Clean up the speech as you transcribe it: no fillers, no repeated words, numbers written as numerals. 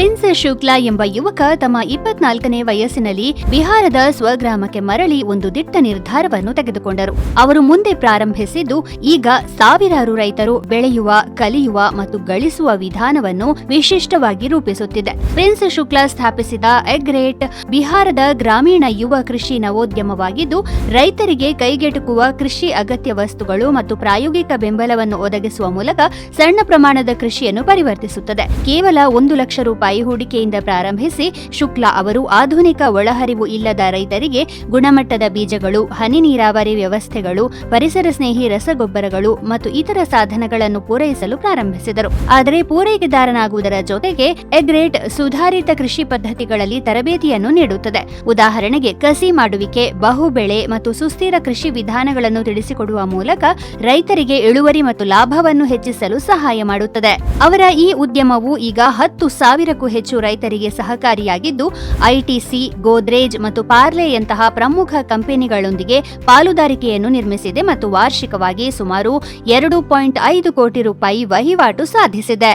Prince Shukla ಎಂಬ ಯುವಕ ತಮ್ಮ 24ನೇ ವಯಸ್ಸಿನಲ್ಲಿ ಬಿಹಾರದ ಸ್ವಗ್ರಾಮಕ್ಕೆ ಮರಳಿ ಒಂದು ದಿಟ್ಟ ನಿರ್ಧಾರವನ್ನು ತೆಗೆದುಕೊಂಡರು. ಅವರು ಮುಂದೆ ಪ್ರಾರಂಭಿಸಿದ್ದು ಈಗ ಸಾವಿರಾರು ರೈತರು ಬೆಳೆಯುವ, ಕಲಿಯುವ ಮತ್ತು ಗಳಿಸುವ ವಿಧಾನವನ್ನು ವಿಶಿಷ್ಟವಾಗಿ ರೂಪಿಸುತ್ತಿದೆ. ಪ್ರಿನ್ಸ್ ಶುಕ್ಲಾ ಸ್ಥಾಪಿಸಿದ ಎಗ್ರೇಟ್ ಬಿಹಾರದ ಗ್ರಾಮೀಣ ಯುವ ಕೃಷಿ ನವೋದ್ಯಮವಾಗಿದ್ದು, ರೈತರಿಗೆ ಕೈಗೆಟುಕುವ ಕೃಷಿ ಅಗತ್ಯ ವಸ್ತುಗಳು ಮತ್ತು ಪ್ರಾಯೋಗಿಕ ಬೆಂಬಲವನ್ನು ಒದಗಿಸುವ ಮೂಲಕ ಸಣ್ಣ ಪ್ರಮಾಣದ ಕೃಷಿಯನ್ನು ಪರಿವರ್ತಿಸುತ್ತದೆ. ಕೇವಲ 1 ಲಕ್ಷ ರೂಪಾಯಿ ಹೂಡಿಕೆಯಿಂದ ಪ್ರಾರಂಭಿಸಿ ಶುಕ್ಲಾ ಅವರು ಆಧುನಿಕ ಒಳಹರಿವು ಇಲ್ಲದ ರೈತರಿಗೆ ಗುಣಮಟ್ಟದ ಬೀಜಗಳು, ಹನಿ ನೀರಾವರಿ ವ್ಯವಸ್ಥೆಗಳು, ಪರಿಸರ ಸ್ನೇಹಿ ರಸಗೊಬ್ಬರಗಳು ಮತ್ತು ಇತರ ಸಾಧನಗಳನ್ನು ಪೂರೈಸಲು ಪ್ರಾರಂಭಿಸಿದರು. ಆದರೆ ಪೂರೈಕೆದಾರನಾಗುವುದರ ಜೊತೆಗೆ ಎಗ್ರೇಟ್ ಸುಧಾರಿತ ಕೃಷಿ ಪದ್ಧತಿಗಳಲ್ಲಿ ತರಬೇತಿಯನ್ನು ನೀಡುತ್ತದೆ. ಉದಾಹರಣೆಗೆ ಕಸಿ ಮಾಡುವಿಕೆ, ಬಹುಬೆಳೆ ಮತ್ತು ಸುಸ್ಥಿರ ಕೃಷಿ ವಿಧಾನಗಳನ್ನು ತಿಳಿಸಿಕೊಡುವ ಮೂಲಕ ರೈತರಿಗೆ ಇಳುವರಿ ಮತ್ತು ಲಾಭವನ್ನು ಹೆಚ್ಚಿಸಲು ಸಹಾಯ ಮಾಡುತ್ತದೆ. ಅವರ ಈ ಉದ್ಯಮವು ಈಗ 10,000ಕ್ಕೂ ಹೆಚ್ಚು ರೈತರಿಗೆ ಸಹಕಾರಿಯಾಗಿದ್ದು, ಐಟಿಸಿ, ಗೋದ್ರೇಜ್ ಮತ್ತು ಪಾರ್ಲೆಯಂತಹ ಪ್ರಮುಖ ಕಂಪನಿಗಳೊಂದಿಗೆ ಪಾಲುದಾರಿಕೆಯನ್ನು ನಿರ್ಮಿಸಿದೆ ಮತ್ತು ವಾರ್ಷಿಕವಾಗಿ ಸುಮಾರು 2.5 ಕೋಟಿ ರೂಪಾಯಿ ವಹಿವಾಟು ಸಾಧಿಸಿದೆ.